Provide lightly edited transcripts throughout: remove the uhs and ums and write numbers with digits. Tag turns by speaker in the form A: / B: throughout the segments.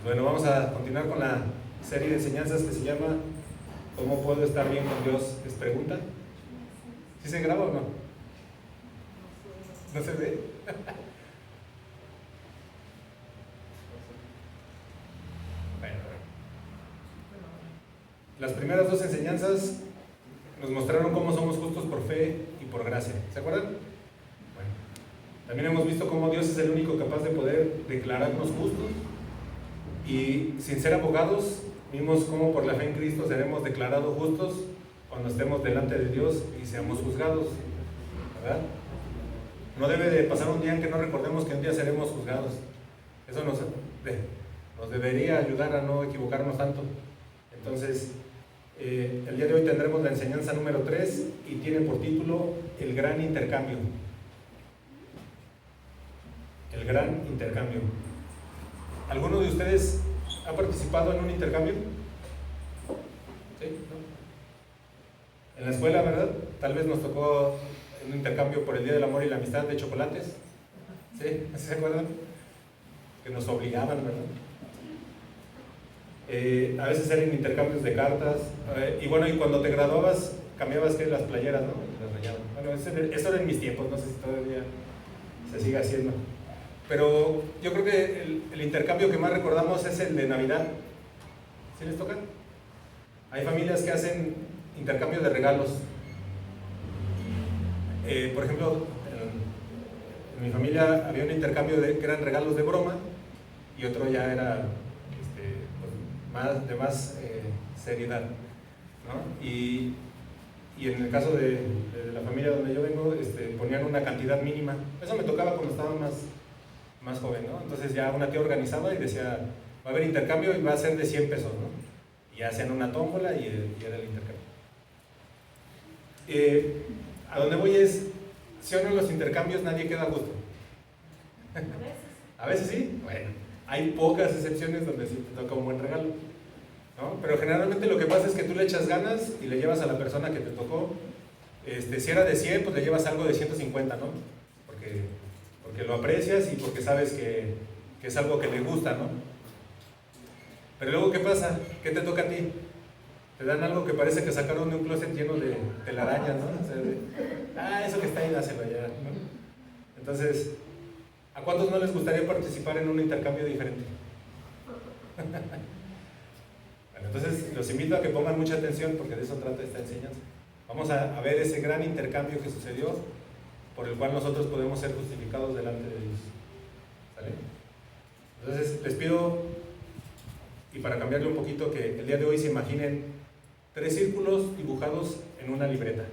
A: Bueno, vamos a continuar con la serie de enseñanzas que se llama ¿Cómo puedo estar bien con Dios? ¿Les pregunta? ¿Sí se graba o no? ¿No se ve? Bueno, las primeras dos enseñanzas nos mostraron cómo somos justos por fe y por gracia. ¿Se acuerdan? Bueno, también hemos visto cómo Dios es el único capaz de poder declararnos justos. Y sin ser abogados, vimos cómo por la fe en Cristo seremos declarados justos cuando estemos delante de Dios y seamos juzgados, ¿verdad? No debe de pasar un día en que no recordemos que un día seremos juzgados. Eso nos debería ayudar a no equivocarnos tanto. Entonces, el día de hoy tendremos la enseñanza número 3 y tiene por título El Gran Intercambio. El Gran Intercambio. ¿Alguno de ustedes ha participado en un intercambio? ¿Sí? ¿No? En la escuela, ¿verdad? Tal vez nos tocó un intercambio por el Día del Amor y la Amistad de chocolates. ¿Sí? ¿Se acuerdan? Que nos obligaban, ¿verdad? A veces eran intercambios de cartas. Y bueno, y cuando te graduabas, cambiabas las playeras, ¿no? Las rayaban. Bueno, eso era en mis tiempos, no sé si todavía se sigue haciendo. Pero yo creo que el intercambio que más recordamos es el de Navidad. ¿Sí les toca? Hay familias que hacen intercambio de regalos. Por ejemplo, en mi familia había un intercambio que eran regalos de broma y otro ya era de más seriedad, ¿no? Y en el caso de la familia donde yo vengo, ponían una cantidad mínima. Eso me tocaba cuando estaba más joven, ¿no? Entonces ya una tía organizaba y decía, va a haber intercambio y va a ser de 100 pesos, ¿no? Y hacían una tómbola y era el intercambio. A donde voy es, si o no en los intercambios nadie queda a gusto.
B: A veces.
A: ¿A veces sí? Bueno, hay pocas excepciones donde sí te toca un buen regalo, ¿no? Pero generalmente lo que pasa es que tú le echas ganas y le llevas a la persona que te tocó, si era de 100, pues le llevas algo de 150, ¿no? Porque lo aprecias y porque sabes que es algo que le gusta, ¿no? Pero luego, ¿qué pasa? ¿Qué te toca a ti? Te dan algo que parece que sacaron de un closet lleno de telarañas, ¿no? O sea, eso que está ahí, dáselo ya, ¿no? Entonces, ¿a cuántos no les gustaría participar en un intercambio diferente? Bueno, entonces los invito a que pongan mucha atención porque de eso trata esta enseñanza. Vamos a ver ese gran intercambio que sucedió, por el cual nosotros podemos ser justificados delante de Dios. ¿Sale? Entonces les pido, y para cambiarle un poquito, que el día de hoy se imaginen 3 círculos dibujados en una libreta,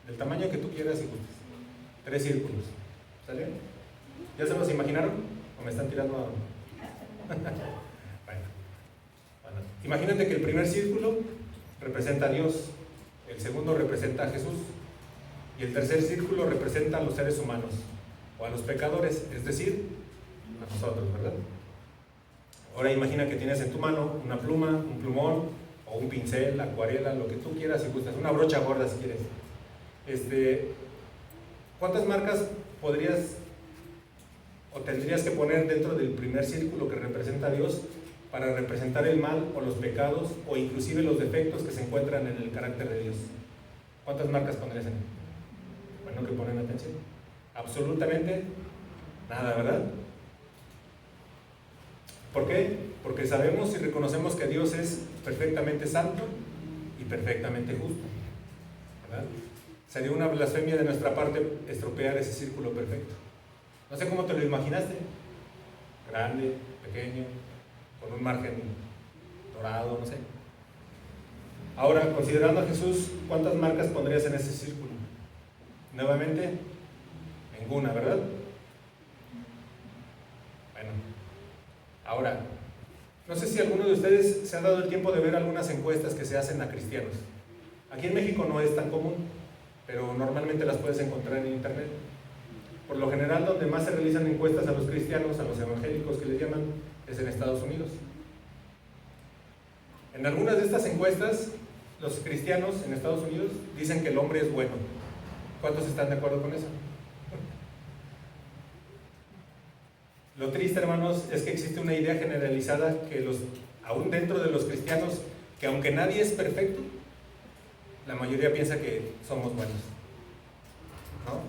A: del tamaño que tú quieras y gustes. 3 círculos. ¿Sale? ¿Ya se los imaginaron? ¿O me están tirando a...? Bueno, imagínate que el primer círculo representa a Dios, el segundo representa a Jesús, y el tercer círculo representa a los seres humanos, o a los pecadores, es decir, a nosotros, ¿verdad? Ahora imagina que tienes en tu mano una pluma, un plumón, o un pincel, acuarela, lo que tú quieras y gustas, una brocha gorda si quieres. ¿Cuántas marcas podrías o tendrías que poner dentro del primer círculo que representa a Dios para representar el mal o los pecados o inclusive los defectos que se encuentran en el carácter de Dios? ¿Cuántas marcas pondrías en él? Bueno, que ponen atención. Absolutamente nada, ¿verdad? ¿Por qué? Porque sabemos y reconocemos que Dios es perfectamente santo y perfectamente justo, ¿verdad? Sería una blasfemia de nuestra parte estropear ese círculo perfecto. No sé cómo te lo imaginaste. Grande, pequeño, con un margen dorado, no sé. Ahora, considerando a Jesús, ¿cuántas marcas pondrías en ese círculo? Nuevamente, ninguna, ¿verdad? Bueno, ahora, no sé si alguno de ustedes se ha dado el tiempo de ver algunas encuestas que se hacen a cristianos. Aquí en México no es tan común, pero normalmente las puedes encontrar en internet. Por lo general, donde más se realizan encuestas a los cristianos, a los evangélicos que les llaman, es en Estados Unidos. En algunas de estas encuestas, los cristianos en Estados Unidos dicen que el hombre es bueno. ¿Cuántos están de acuerdo con eso? Lo triste, hermanos, es que existe una idea generalizada que aún dentro de los cristianos, que aunque nadie es perfecto, la mayoría piensa que somos buenos, ¿no?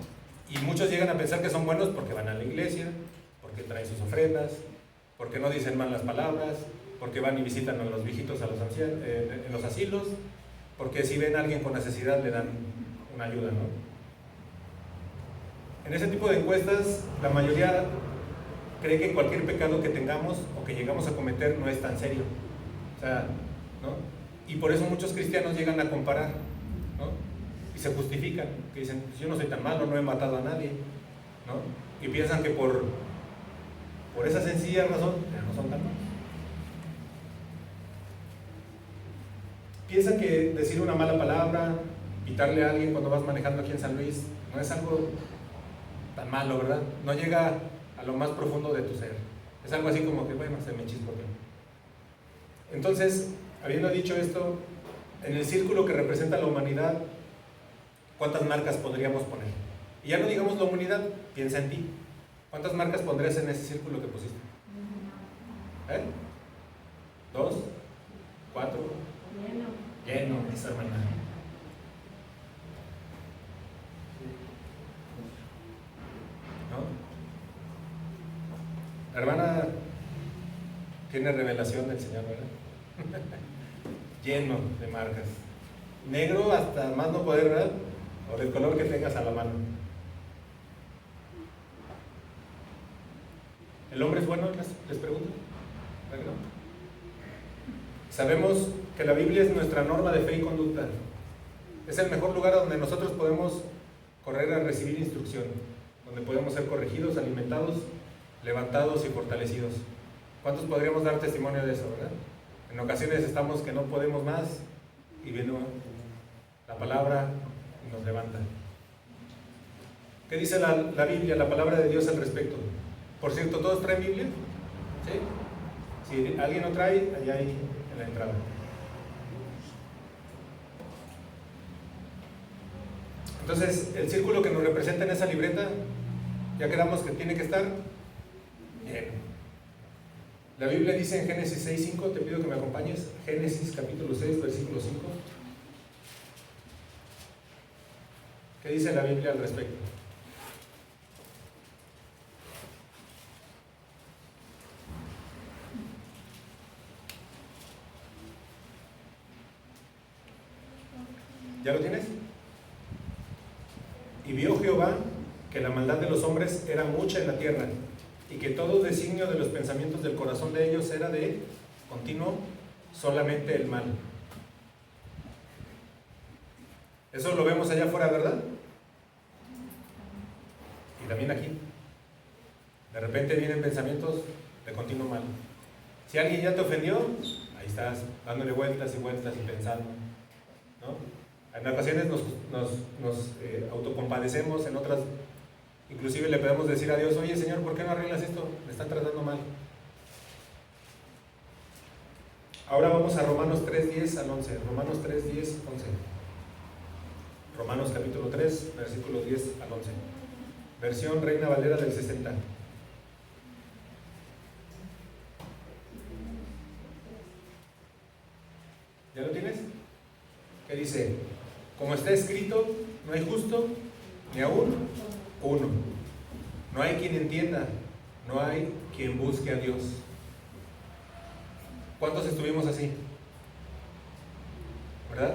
A: Y muchos llegan a pensar que son buenos porque van a la iglesia, porque traen sus ofrendas, porque no dicen malas palabras, porque van y visitan a los viejitos a los ancianos, en los asilos, porque si ven a alguien con necesidad le dan una ayuda, ¿no? En ese tipo de encuestas, la mayoría cree que cualquier pecado que tengamos o que llegamos a cometer no es tan serio. O sea, ¿no? Y por eso muchos cristianos llegan a comparar, ¿no? Y se justifican, que dicen, pues yo no soy tan malo, no he matado a nadie, ¿no? Y piensan que por esa sencilla razón, ya no son tan malos. Piensan que decir una mala palabra, pitarle a alguien cuando vas manejando aquí en San Luis, no es algo tan malo, ¿verdad? No llega a lo más profundo de tu ser. Es algo así como que, bueno, se me chispoteó. Entonces, habiendo dicho esto, en el círculo que representa la humanidad, ¿cuántas marcas podríamos poner? Y ya no digamos la humanidad, piensa en ti. ¿Cuántas marcas pondrías en ese círculo que pusiste? 2, 4. Lleno, esa hermana. ¿No? La hermana tiene revelación del Señor, ¿verdad? Lleno de marcas. Negro hasta más no poder, ¿verdad? O del color que tengas a la mano. ¿El hombre es bueno? Les pregunto. ¿Verdad? Sabemos que la Biblia es nuestra norma de fe y conducta. Es el mejor lugar donde nosotros podemos correr a recibir instrucción, donde podemos ser corregidos, alimentados, levantados y fortalecidos. ¿Cuántos podríamos dar testimonio de eso, verdad? En ocasiones estamos que no podemos más y viene la palabra y nos levanta. ¿Qué dice la Biblia, la palabra de Dios al respecto? Por cierto, ¿todos traen Biblia? ¿Sí? Si alguien no trae, allá hay en la entrada. Entonces, el círculo que nos representa en esa libreta, ya quedamos que tiene que estar bien. La Biblia dice en Génesis 6:5, te pido que me acompañes, Génesis capítulo 6, versículo 5. ¿Qué dice la Biblia al respecto? ¿Ya lo tienes? Y vio Jehová que la maldad de los hombres era mucha en la tierra, y que todo designio de los pensamientos del corazón de ellos era de continuo solamente el mal. Eso lo vemos allá afuera, ¿verdad? Y también aquí. De repente vienen pensamientos de continuo mal. Si alguien ya te ofendió, ahí estás dándole vueltas y vueltas y pensando, ¿no? En ocasiones nos autocompadecemos, en otras inclusive le podemos decir a Dios, oye Señor, ¿por qué no arreglas esto? Me están tratando mal. Ahora vamos a Romanos 3:10 al 11. Romanos 3:10, 11. Romanos capítulo 3, versículos 10 al 11. Versión Reina Valera del 60. ¿Ya lo tienes? ¿Qué dice? Como está escrito, no hay justo ni aún uno. No hay quien entienda, no hay quien busque a Dios. ¿Cuántos estuvimos así? ¿Verdad?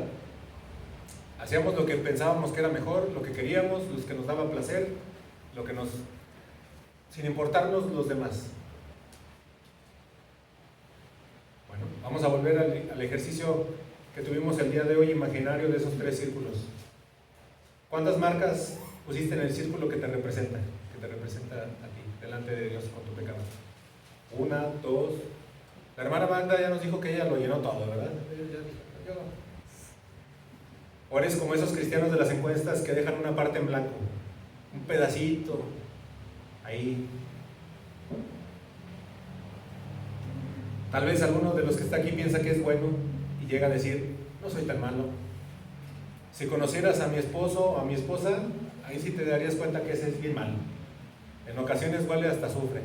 A: Hacíamos lo que pensábamos que era mejor, lo que queríamos, lo que nos daba placer, sin importarnos los demás. Bueno, vamos a volver al ejercicio que tuvimos el día de hoy, imaginario, de esos 3 círculos. ¿Cuántas marcas pusiste en el círculo que te representa a ti, delante de Dios con tu pecado? 1, 2. La hermana Magda ya nos dijo que ella lo llenó todo, ¿verdad? O eres como esos cristianos de las encuestas que dejan una parte en blanco, un pedacito, ahí. Tal vez alguno de los que está aquí piensa que es bueno y llega a decir, no soy tan malo. Si conocieras a mi esposo o a mi esposa, ahí sí te darías cuenta que ese es bien malo. En ocasiones huele hasta azufre,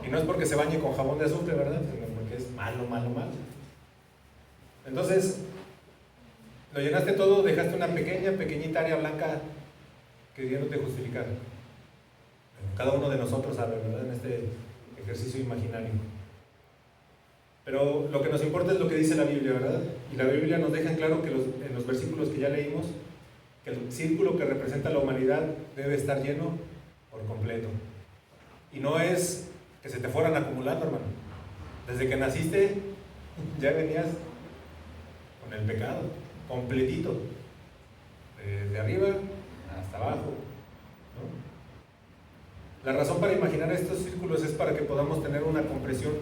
A: Y no es porque se bañe con jabón de azufre, ¿verdad? Sino porque es malo, malo, malo. Entonces, lo llenaste todo, dejaste una pequeñita área blanca queriéndote justificar. Cada uno de nosotros sabe, ¿verdad? En este ejercicio imaginario. Pero lo que nos importa es lo que dice la Biblia, ¿verdad? Y la Biblia nos deja en claro que en los versículos que ya leímos, que el círculo que representa la humanidad debe estar lleno por completo. Y no es que se te fueran acumulando, hermano. Desde que naciste, ya venías con el pecado, completito, de arriba hasta abajo, ¿no? La razón para imaginar estos círculos es para que podamos tener una comprensión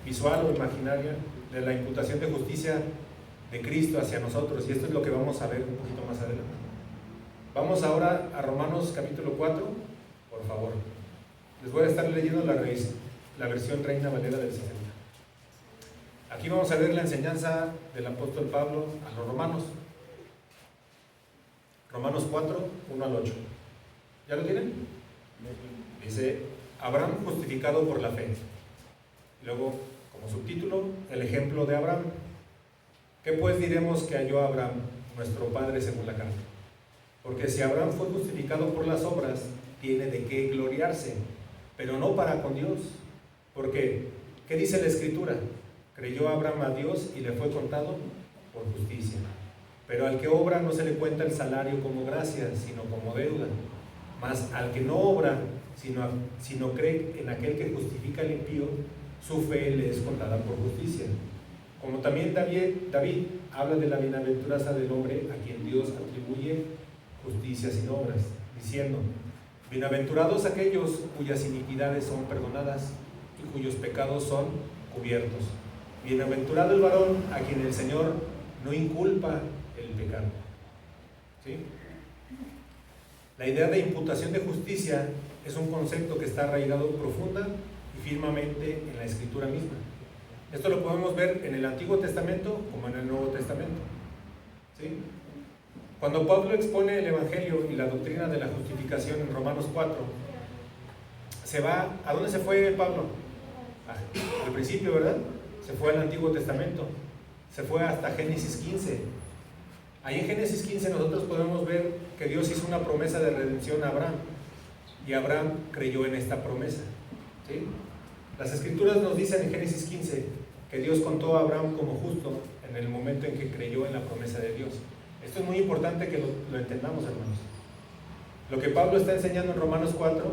A: visual o imaginaria de la imputación de justicia de Cristo hacia nosotros, y esto es lo que vamos a ver un poquito más adelante. Vamos ahora a Romanos capítulo 4, por favor. Les voy a estar leyendo la versión Reina Valera del 60. Aquí vamos a ver la enseñanza del apóstol Pablo a los romanos. Romanos 4, 1 al 8. ¿Ya lo tienen? Dice, Abraham justificado por la fe. Luego, como subtítulo, el ejemplo de Abraham. ¿Qué pues diremos que halló Abraham, nuestro padre según la carne? Porque si Abraham fue justificado por las obras, tiene de qué gloriarse, pero no para con Dios. ¿Por qué? ¿Qué dice la Escritura? Creyó Abraham a Dios y le fue contado por justicia. Pero al que obra no se le cuenta el salario como gracia, sino como deuda. Mas al que no obra, sino cree en aquel que justifica al impío, su fe le es contada por justicia. Como también David habla de la bienaventuranza del hombre a quien Dios atribuye justicia sin obras, diciendo, bienaventurados aquellos cuyas iniquidades son perdonadas y cuyos pecados son cubiertos. Bienaventurado el varón a quien el Señor no inculpa el pecado. ¿Sí? La idea de imputación de justicia es un concepto que está arraigado profunda y firmemente en la Escritura misma. Esto lo podemos ver en el Antiguo Testamento como en el Nuevo Testamento. ¿Sí? Cuando Pablo expone el Evangelio y la doctrina de la justificación en Romanos 4, ¿a dónde se fue Pablo? Al principio, ¿verdad? Se fue al Antiguo Testamento, se fue hasta Génesis 15. Ahí en Génesis 15 nosotros podemos ver que Dios hizo una promesa de redención a Abraham, y Abraham creyó en esta promesa. ¿Sí? Las Escrituras nos dicen en Génesis 15 que Dios contó a Abraham como justo en el momento en que creyó en la promesa de Dios. Esto es muy importante que lo entendamos, hermanos. Lo que Pablo está enseñando en Romanos 4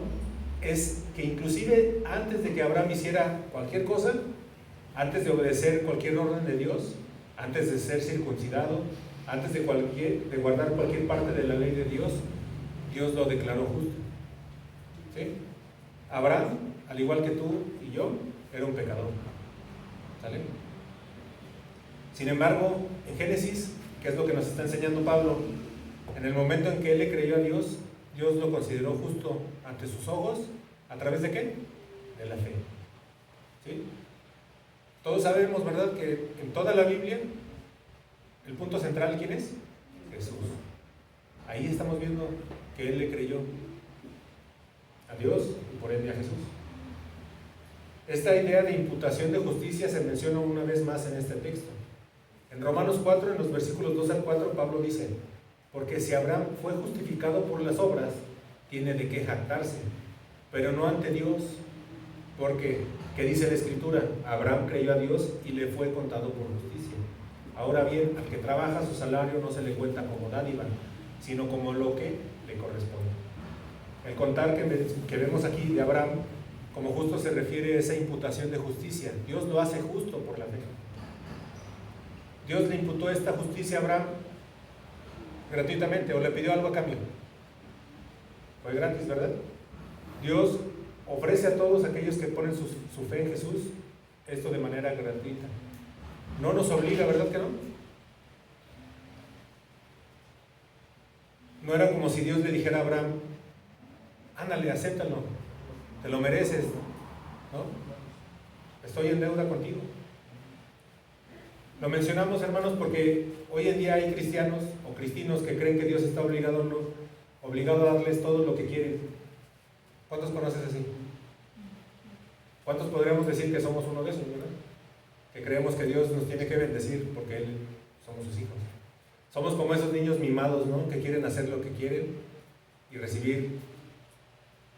A: es que inclusive antes de que Abraham hiciera cualquier cosa, antes de obedecer cualquier orden de Dios, antes de ser circuncidado, antes de guardar cualquier parte de la ley de Dios, Dios lo declaró justo. ¿Sí? Abraham, al igual que tú y yo, era un pecador. ¿Sale? Sin embargo, en Génesis, que es lo que nos está enseñando Pablo, en el momento en que él le creyó a Dios, Dios lo consideró justo ante sus ojos. ¿A través de qué? De la fe. ¿Sí? Todos sabemos, ¿verdad?, que en toda la Biblia el punto central, ¿quién es? Jesús. Ahí estamos viendo que él le creyó a Dios y por ende a Jesús. Esta idea de imputación de justicia se menciona una vez más en este texto. En Romanos 4, en los versículos 2 al 4, Pablo dice, porque si Abraham fue justificado por las obras, tiene de qué jactarse, pero no ante Dios, porque, ¿qué dice la Escritura? Abraham creyó a Dios y le fue contado por justicia. Ahora bien, al que trabaja, su salario no se le cuenta como dádiva, sino como lo que le corresponde. El contar que vemos aquí de Abraham como justo se refiere a esa imputación de justicia. Dios lo hace justo por la fe. Dios le imputó esta justicia a Abraham gratuitamente, o le pidió algo a cambio. Fue gratis, ¿verdad? Dios ofrece a todos aquellos que ponen su fe en Jesús esto de manera gratuita. No nos obliga, ¿verdad que no? No era como si Dios le dijera a Abraham, ándale, acéptalo, te lo mereces, ¿no? Estoy en deuda contigo. Lo mencionamos, hermanos, porque hoy en día hay cristianos o cristinos que creen que Dios está obligado a darles todo lo que quieren. ¿Cuántos conoces así? ¿Cuántos podríamos decir que somos uno de esos, verdad? Que creemos que Dios nos tiene que bendecir porque Él somos sus hijos. Somos como esos niños mimados, ¿no? Que quieren hacer lo que quieren y recibir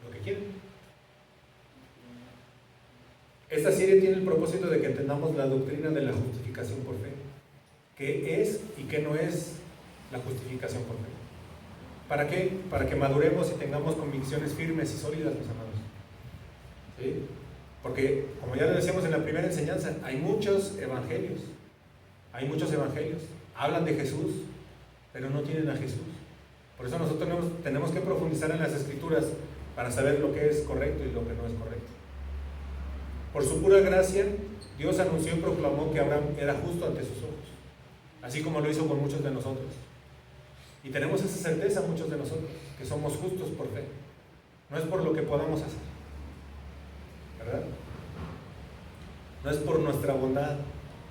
A: lo que quieren. Esta serie tiene el propósito de que entendamos la doctrina de la justificación por fe. ¿Qué es y qué no es la justificación por fe? ¿Para qué? Para que maduremos y tengamos convicciones firmes y sólidas, mis amados. ¿Sí? Porque, como ya lo decíamos en la primera enseñanza, hay muchos evangelios. Hablan de Jesús, pero no tienen a Jesús. Por eso nosotros tenemos que profundizar en las Escrituras para saber lo que es correcto y lo que no es correcto. Por su pura gracia, Dios anunció y proclamó que Abraham era justo ante sus ojos, así como lo hizo con muchos de nosotros. Y tenemos esa certeza, muchos de nosotros, que somos justos por fe. No es por lo que podamos hacer, ¿verdad? No es por nuestra bondad,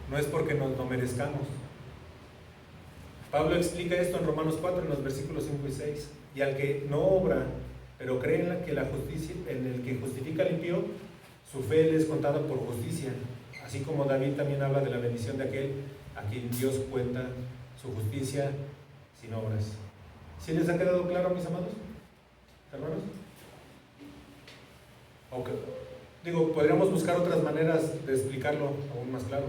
A: no es porque nos lo merezcamos. Pablo explica esto en Romanos 4, en los versículos 5 y 6. Y al que no obra, pero cree en el que justifica al impío, su fe le es contada por justicia. Así como David también habla de la bendición de aquel a quien Dios cuenta su justicia sin obras. ¿Sí les ha quedado claro, mis amados? ¿Hermanos? Podríamos buscar otras maneras de explicarlo aún más claro.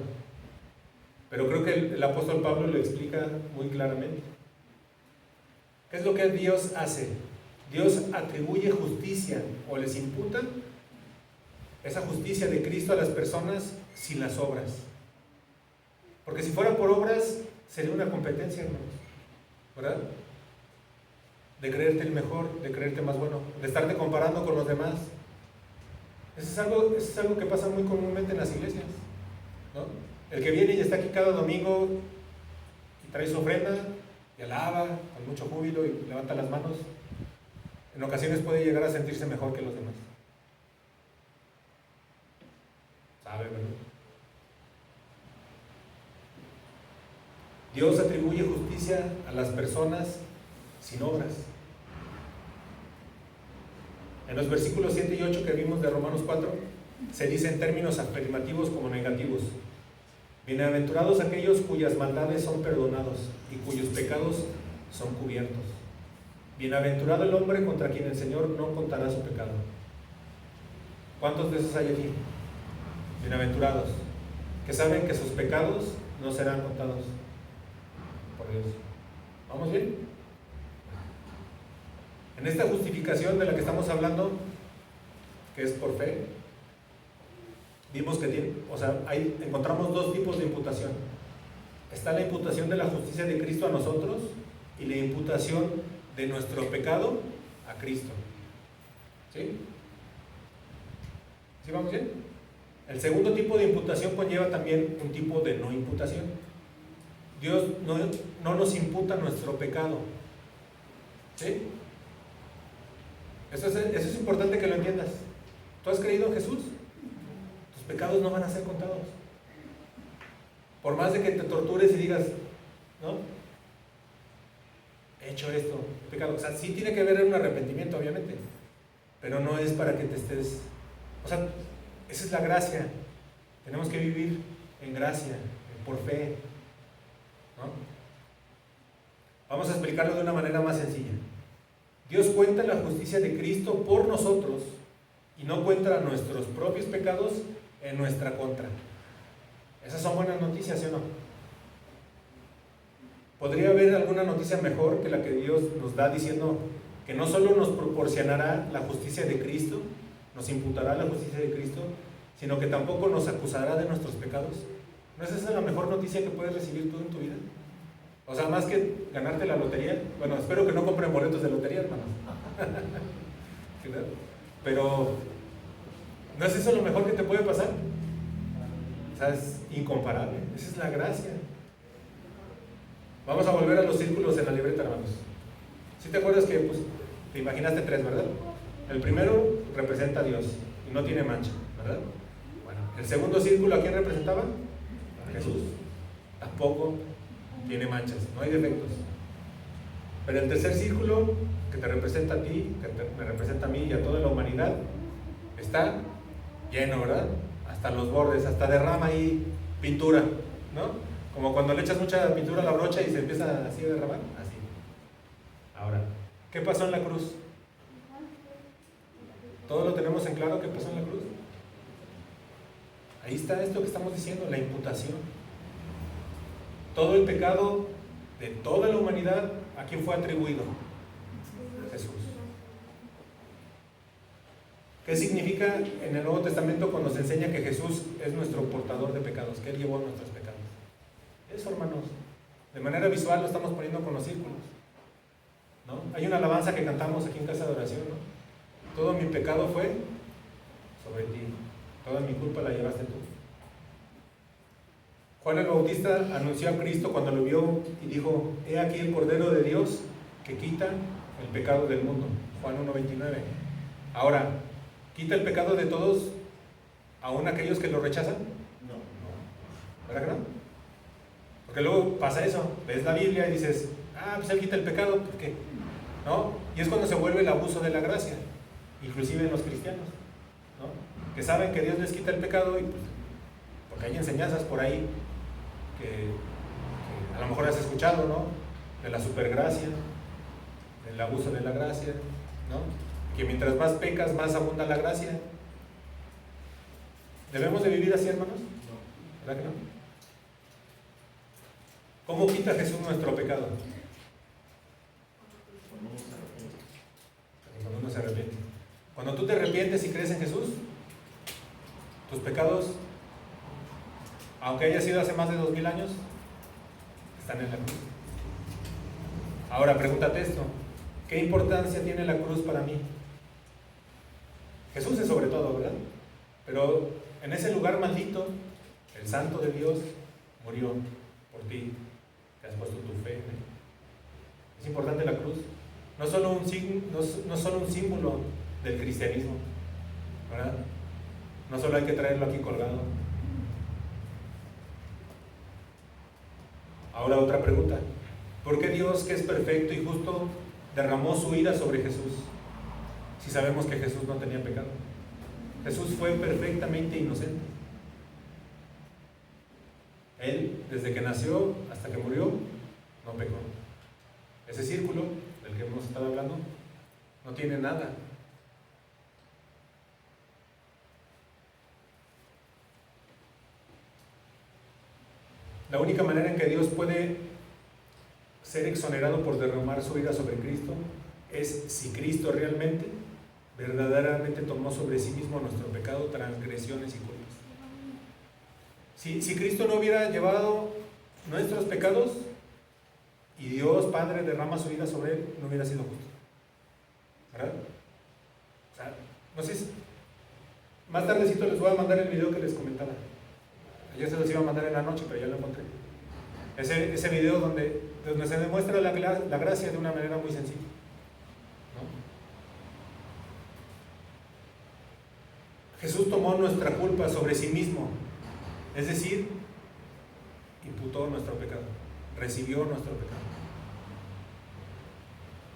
A: Pero creo que el apóstol Pablo lo explica muy claramente. ¿Qué es lo que Dios hace? Dios atribuye justicia o les imputa esa justicia de Cristo a las personas sin las obras. Porque si fuera por obras, sería una competencia, hermanos, ¿verdad? De creerte el mejor, de creerte más bueno, de estarte comparando con los demás. Eso es algo que pasa muy comúnmente en las iglesias, ¿no? El que viene y está aquí cada domingo y trae su ofrenda y alaba con mucho júbilo y levanta las manos, en ocasiones puede llegar a sentirse mejor que los demás. ¿Sabe, verdad? Dios atribuye justicia a las personas sin obras. En los versículos 7 y 8 que vimos de Romanos 4, se dice en términos afirmativos como negativos. Bienaventurados aquellos cuyas maldades son perdonados y cuyos pecados son cubiertos. Bienaventurado el hombre contra quien el Señor no contará su pecado. ¿Cuántos de esos hay aquí? Bienaventurados, que saben que sus pecados no serán contados por Dios. ¿Vamos bien? En esta justificación de la que estamos hablando, que es por fe, vimos que encontramos dos tipos de imputación. Está la imputación de la justicia de Cristo a nosotros y la imputación de nuestro pecado a Cristo. ¿Sí? ¿Sí vamos bien? El segundo tipo de imputación conlleva también un tipo de no imputación. Dios no nos imputa nuestro pecado. ¿Sí? Eso es importante que lo entiendas. ¿Tú has creído en Jesús? Tus pecados no van a ser contados. Por más de que te tortures y digas, ¿no? He hecho esto, pecado. O sea, sí tiene que haber un arrepentimiento, obviamente. Pero no es para que te estés... O sea, esa es la gracia. Tenemos que vivir en gracia, por fe, ¿no? Vamos a explicarlo de una manera más sencilla. Dios cuenta la justicia de Cristo por nosotros y no cuenta nuestros propios pecados en nuestra contra. Esas son buenas noticias, ¿sí o no? ¿Podría haber alguna noticia mejor que la que Dios nos da diciendo que no solo nos proporcionará la justicia de Cristo, nos imputará la justicia de Cristo, sino que tampoco nos acusará de nuestros pecados? ¿No es esa la mejor noticia que puedes recibir tú en tu vida? O sea, más que ganarte la lotería. Bueno, espero que no compren boletos de lotería, hermanos. Pero, ¿no es eso lo mejor que te puede pasar? O sea, es incomparable. Esa es la gracia. Vamos a volver a los círculos en la libreta, hermanos. ¿Sí te acuerdas que te imaginaste tres, verdad? El primero representa a Dios y no tiene mancha, ¿verdad? Bueno, el segundo círculo, ¿a quién representaba? A Jesús. Tampoco tiene manchas, no hay defectos. Pero el tercer círculo, que te representa a ti, que me representa a mí y a toda la humanidad, está lleno, ¿verdad? Hasta los bordes, hasta derrama ahí pintura, ¿no? Como cuando le echas mucha pintura a la brocha y se empieza así a derramar, así. Ahora, ¿qué pasó en la cruz? ¿Todo lo tenemos en claro qué pasó en la cruz? Ahí está esto que estamos diciendo, la imputación. Todo el pecado de toda la humanidad, ¿a quién fue atribuido? A Jesús. ¿Qué significa en el Nuevo Testamento cuando se enseña que Jesús es nuestro portador de pecados? Que Él llevó nuestros pecados. Eso, hermanos, de manera visual lo estamos poniendo con los círculos, ¿no? Hay una alabanza que cantamos aquí en Casa de Oración, ¿no? Todo mi pecado fue sobre ti, toda mi culpa la llevaste tú. Juan el Bautista anunció a Cristo cuando lo vio y dijo: he aquí el Cordero de Dios que quita el pecado del mundo. Juan 1:29. Ahora, ¿quita el pecado de todos, aún aquellos que lo rechazan? No. ¿Verdad que no? Porque luego pasa eso, ves la Biblia y dices: pues Él quita el pecado, ¿por qué? ¿No? Y es cuando se vuelve el abuso de la gracia, inclusive en los cristianos, ¿no? Que saben que Dios les quita el pecado y pues, porque hay enseñanzas por ahí que a lo mejor has escuchado, ¿no? De la supergracia, del abuso de la gracia, ¿no? Que mientras más pecas, más abunda la gracia. ¿Debemos de vivir así, hermanos? No. ¿Verdad que no? ¿Cómo quita Jesús nuestro pecado? Cuando uno se arrepiente. Cuando tú te arrepientes y crees en Jesús, tus pecados, aunque haya sido hace más de 2000 años, están en la cruz. Ahora pregúntate esto: ¿qué importancia tiene la cruz para mí? Jesús es sobre todo, ¿verdad? Pero en ese lugar maldito, el Santo de Dios murió por ti, que has puesto tu fe en Él. Es importante la cruz, no solo un símbolo del cristianismo, ¿verdad? No solo hay que traerlo aquí colgado. Ahora otra pregunta: ¿por qué Dios, que es perfecto y justo, derramó su ira sobre Jesús si sabemos que Jesús no tenía pecado? Jesús fue perfectamente inocente. Él, desde que nació hasta que murió, no pecó. Ese círculo del que hemos estado hablando no tiene nada. La única manera en que Dios puede ser exonerado por derramar su ira sobre Cristo es si Cristo realmente, verdaderamente tomó sobre sí mismo nuestro pecado, transgresiones y culpas. Si Cristo no hubiera llevado nuestros pecados y Dios Padre derrama su ira sobre Él, no hubiera sido justo, ¿verdad? O sea, no sé si más tardecito les voy a mandar el video que les comentaba. Ayer se los iba a mandar en la noche, pero ya lo encontré. Ese video donde se demuestra la gracia de una manera muy sencilla, ¿no? Jesús tomó nuestra culpa sobre sí mismo, es decir, imputó nuestro pecado, recibió nuestro pecado.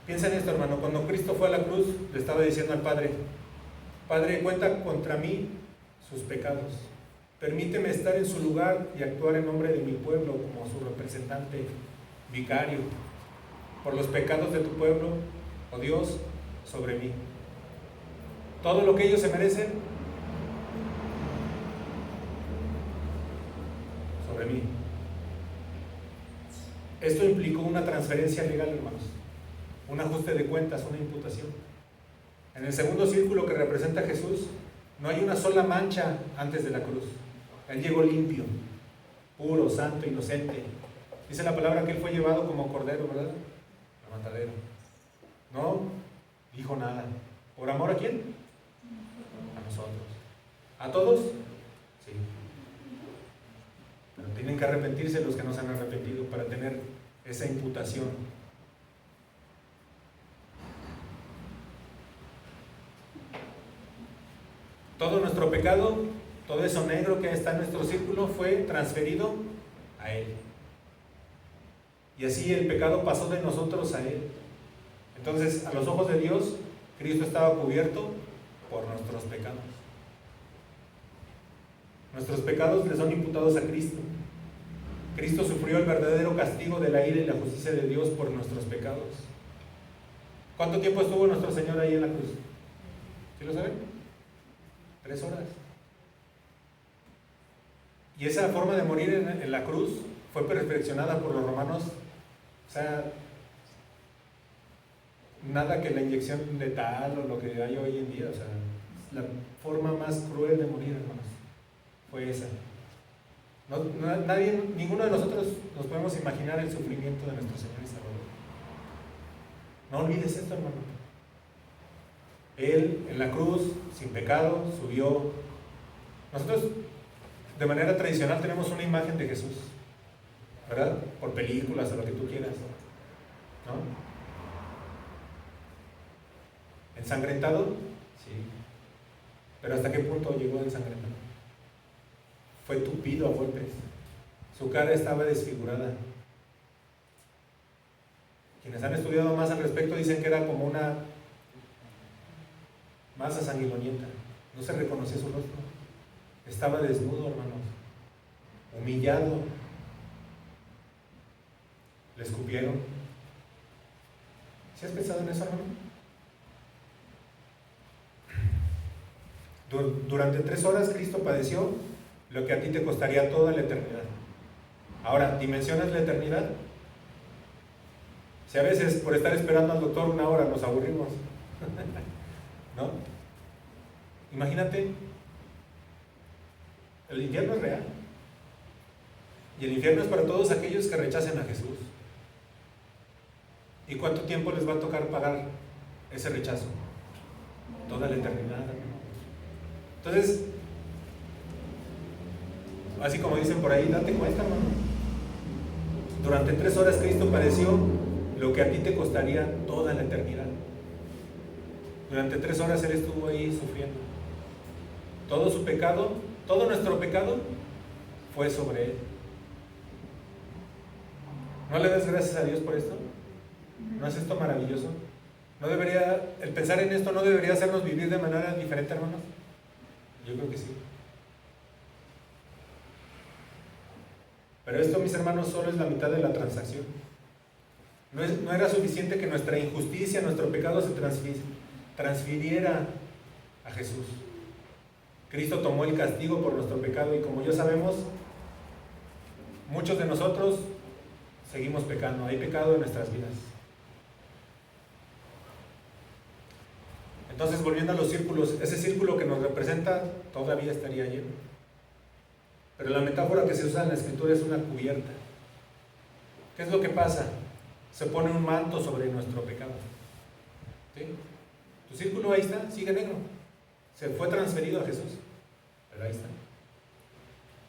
A: Piensa en esto, hermano. Cuando Cristo fue a la cruz, le estaba diciendo al Padre: Padre, cuenta contra mí sus pecados. Permíteme estar en su lugar y actuar en nombre de mi pueblo como su representante vicario por los pecados de tu pueblo, oh Dios, sobre mí. Todo lo que ellos se merecen, sobre mí. Esto implicó una transferencia legal, hermanos, un ajuste de cuentas, una imputación. En el segundo círculo que representa a Jesús, no hay una sola mancha antes de la cruz. Él llegó limpio, puro, santo, inocente. Dice la palabra que Él fue llevado como cordero, ¿verdad? A matadero. No dijo nada. ¿Por amor a quién? A nosotros. ¿A todos? Sí. Pero tienen que arrepentirse los que no se han arrepentido para tener esa imputación. Todo nuestro pecado, todo eso negro que está en nuestro círculo fue transferido a Él. Y así el pecado pasó de nosotros a Él. Entonces, a los ojos de Dios, Cristo estaba cubierto por nuestros pecados. Nuestros pecados le son imputados a Cristo. Cristo sufrió el verdadero castigo de la ira y la justicia de Dios por nuestros pecados. ¿Cuánto tiempo estuvo nuestro Señor ahí en la cruz? ¿Sí lo saben? 3 horas. Y esa forma de morir en la cruz fue perfeccionada por los romanos. O sea, nada que la inyección letal o lo que hay hoy en día. O sea, la forma más cruel de morir, hermanos, fue esa. Ninguno de nosotros nos podemos imaginar el sufrimiento de nuestro Señor y Salvador. No olvides esto, hermano. Él en la cruz, sin pecado, subió. Nosotros de manera tradicional tenemos una imagen de Jesús, ¿verdad? Por películas o lo que tú quieras, ¿no? ¿Ensangrentado? Sí. Pero ¿hasta qué punto llegó ensangrentado? Fue tupido a golpes. Su cara estaba desfigurada. Quienes han estudiado más al respecto dicen que era como una masa sanguinolenta. No se reconocía su rostro. Estaba desnudo, hermanos. Humillado. Le escupieron. ¿Sí has pensado en eso, hermano? Durante 3 horas Cristo padeció lo que a ti te costaría toda la eternidad. Ahora, ¿dimensionas la eternidad? Si a veces por estar esperando al doctor 1 hora nos aburrimos, ¿no? Imagínate, el infierno es real. Y el infierno es para todos aquellos que rechacen a Jesús. ¿Y cuánto tiempo les va a tocar pagar ese rechazo? Toda la eternidad. Entonces, así como dicen por ahí, date cuenta, hermano. Durante 3 horas Cristo padeció lo que a ti te costaría toda la eternidad. Durante 3 horas Él estuvo ahí sufriendo. Todo su pecado, todo nuestro pecado fue sobre Él. ¿No le das gracias a Dios por esto? ¿No es esto maravilloso? El pensar en esto no debería hacernos vivir de manera diferente, hermanos? Yo creo que sí. Pero esto, mis hermanos, solo es la mitad de la transacción. No era suficiente que nuestra injusticia, nuestro pecado se transfiriera a Jesús. Cristo tomó el castigo por nuestro pecado y como ya sabemos, muchos de nosotros seguimos pecando. Hay pecado en nuestras vidas. Entonces, volviendo a los círculos, ese círculo que nos representa todavía estaría lleno. Pero la metáfora que se usa en la Escritura es una cubierta. ¿Qué es lo que pasa? Se pone un manto sobre nuestro pecado. ¿Sí? Tu círculo ahí está, sigue negro. Se fue transferido a Jesús, pero ahí está.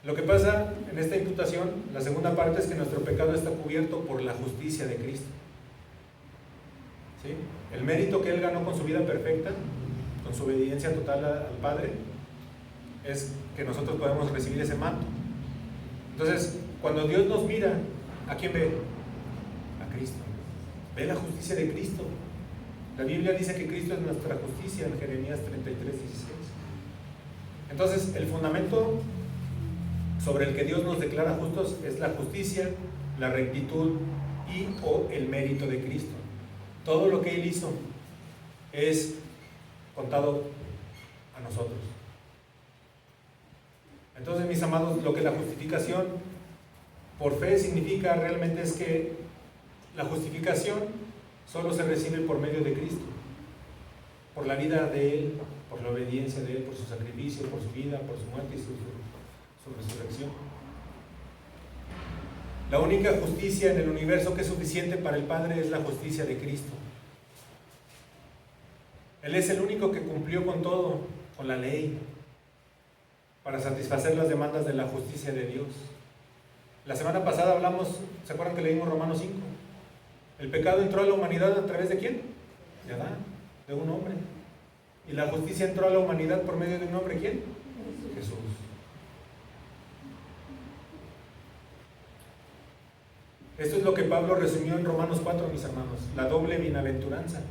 A: Lo que pasa en esta imputación, la segunda parte, es que nuestro pecado está cubierto por la justicia de Cristo. ¿Sí? El mérito que Él ganó con su vida perfecta, con su obediencia total al Padre, es que nosotros podemos recibir ese manto. Entonces, cuando Dios nos mira, ¿a quién ve? A Cristo. Ve la justicia de Cristo. La Biblia dice que Cristo es nuestra justicia en Jeremías 33:16. Entonces, el fundamento sobre el que Dios nos declara justos es la justicia, la rectitud y o el mérito de Cristo. Todo lo que Él hizo es contado a nosotros. Entonces, mis amados, lo que la justificación por fe significa realmente es que la justificación solo se recibe por medio de Cristo, por la vida de Él, por la obediencia de Él, por su sacrificio, por su vida, por su muerte y su resurrección. La única justicia en el universo que es suficiente para el Padre es la justicia de Cristo. Él es el único que cumplió con todo, con la ley, para satisfacer las demandas de la justicia de Dios. La semana pasada hablamos, ¿se acuerdan que leímos Romanos 5? El pecado entró a la humanidad ¿a través de quién? De Adán, de un hombre. Y la justicia entró a la humanidad por medio de un hombre, ¿quién? Jesús. Esto es lo que Pablo resumió en Romanos 4, mis hermanos, la doble bienaventuranza.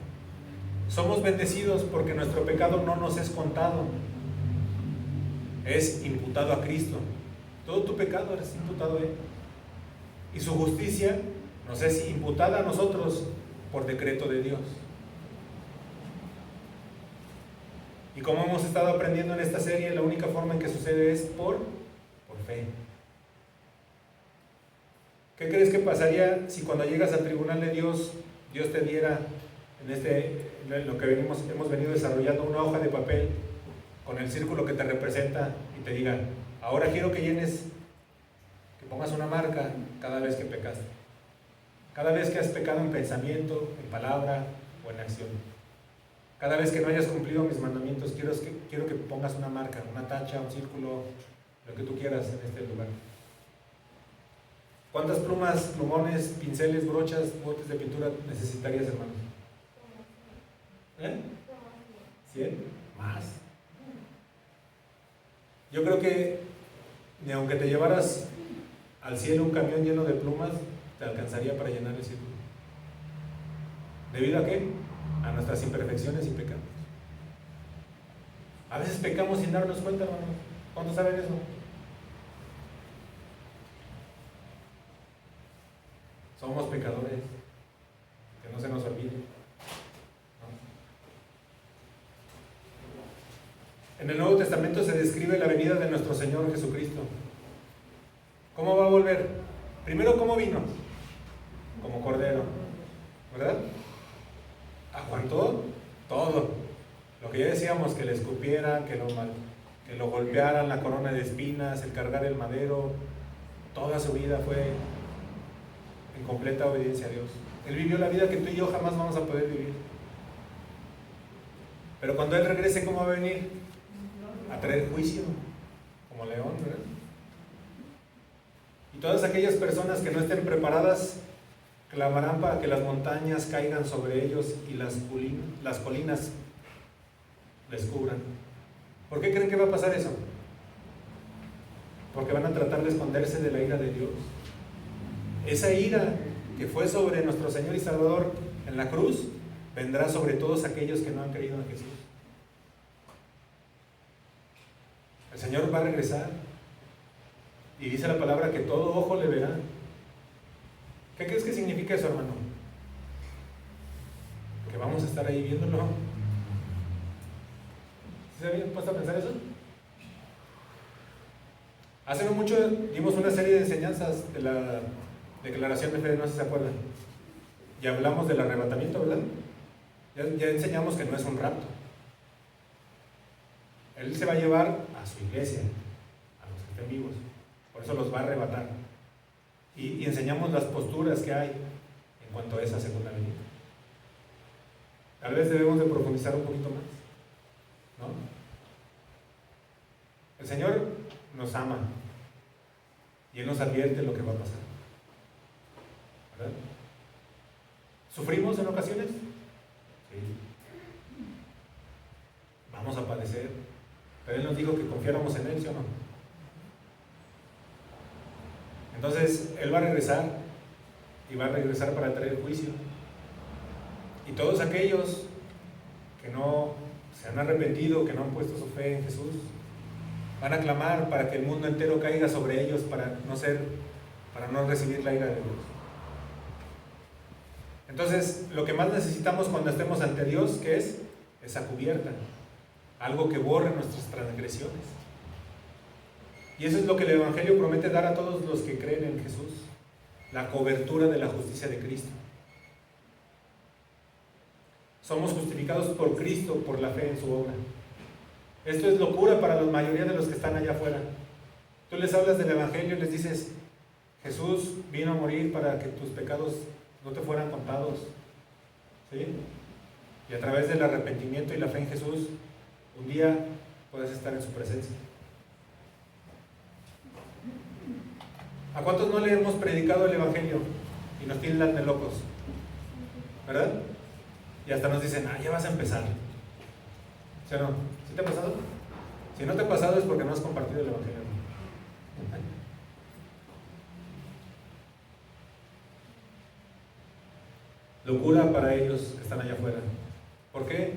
A: Somos bendecidos porque nuestro pecado no nos es contado. es imputado a Cristo. Todo tu pecado es imputado a Él. Y su justicia nos es imputada a nosotros por decreto de Dios. Y como hemos estado aprendiendo en esta serie, la única forma en que sucede es por fe. ¿Qué crees que pasaría si cuando llegas al tribunal de Dios, Dios te diera lo que hemos venido desarrollando, una hoja de papel con el círculo que te representa y te diga, ahora quiero que llenes, que pongas una marca cada vez que pecaste, cada vez que has pecado en pensamiento, en palabra o en acción, cada vez que no hayas cumplido mis mandamientos, quiero que pongas una marca, una tacha, un círculo, lo que tú quieras en este lugar. ¿Cuántas plumas, plumones, pinceles, brochas, botes de pintura necesitarías, hermanos? ¿100? Más. Yo creo que ni aunque te llevaras al cielo un camión lleno de plumas, te alcanzaría para llenar el círculo. ¿Debido a qué? A nuestras imperfecciones y pecados. A veces pecamos sin darnos cuenta, hermanos. ¿Cuántos saben eso? Somos pecadores, que no se nos olvide. ¿No? En el Nuevo Testamento se describe la venida de nuestro Señor Jesucristo. ¿Cómo va a volver? Primero, ¿cómo vino? Como cordero, ¿verdad? Aguantó todo. Lo que ya decíamos, que le escupieran, que lo golpearan, la corona de espinas, el cargar el madero, toda su vida fue en completa obediencia a Dios. Él vivió la vida que tú y yo jamás vamos a poder vivir. Pero cuando Él regrese, ¿cómo va a venir? A traer juicio, como león, ¿verdad? Y todas aquellas personas que no estén preparadas clamarán para que las montañas caigan sobre ellos y las colinas les cubran. ¿Por qué creen que va a pasar eso? Porque van a tratar de esconderse de la ira de Dios. Esa ira que fue sobre nuestro Señor y Salvador en la cruz, vendrá sobre todos aquellos que no han creído en Jesús. El Señor va a regresar y dice la palabra que todo ojo le verá. ¿Qué crees que significa eso, hermano? Que vamos a estar ahí viéndolo. ¿Sí se habían puesto a pensar eso? Hace no mucho dimos una serie de enseñanzas de la declaración de fe, no sé si se acuerdan. Y hablamos del arrebatamiento, ¿verdad? Ya enseñamos que no es un rapto. Él se va a llevar a su iglesia, a los que estén vivos. Por eso los va a arrebatar. Y enseñamos las posturas que hay en cuanto a esa segunda venida. Tal vez debemos de profundizar un poquito más, ¿no? El Señor nos ama y Él nos advierte lo que va a pasar, ¿verdad? ¿Sufrimos en ocasiones? Sí. Vamos a padecer, pero Él nos dijo que confiáramos en Él, ¿sí o no? Entonces Él va a regresar y va a regresar para traer juicio, y todos aquellos que no se han arrepentido, que no han puesto su fe en Jesús, van a clamar para que el mundo entero caiga sobre ellos para no recibir la ira de Dios. Entonces, lo que más necesitamos cuando estemos ante Dios, ¿qué es? Esa cubierta, algo que borre nuestras transgresiones. Y eso es lo que el Evangelio promete dar a todos los que creen en Jesús, la cobertura de la justicia de Cristo. Somos justificados por Cristo por la fe en su obra. Esto es locura para la mayoría de los que están allá afuera. Tú les hablas del Evangelio y les dices, Jesús vino a morir para que tus pecados no te fueran contados, ¿sí? Y a través del arrepentimiento y la fe en Jesús, un día puedes estar en su presencia. ¿A cuántos no le hemos predicado el Evangelio y nos tildan de locos? ¿Verdad? Y hasta nos dicen, ya vas a empezar. ¿Sí o no? ¿Sí te ha pasado? Si no te ha pasado es porque no has compartido el Evangelio. Locura para ellos que están allá afuera. ¿Por qué?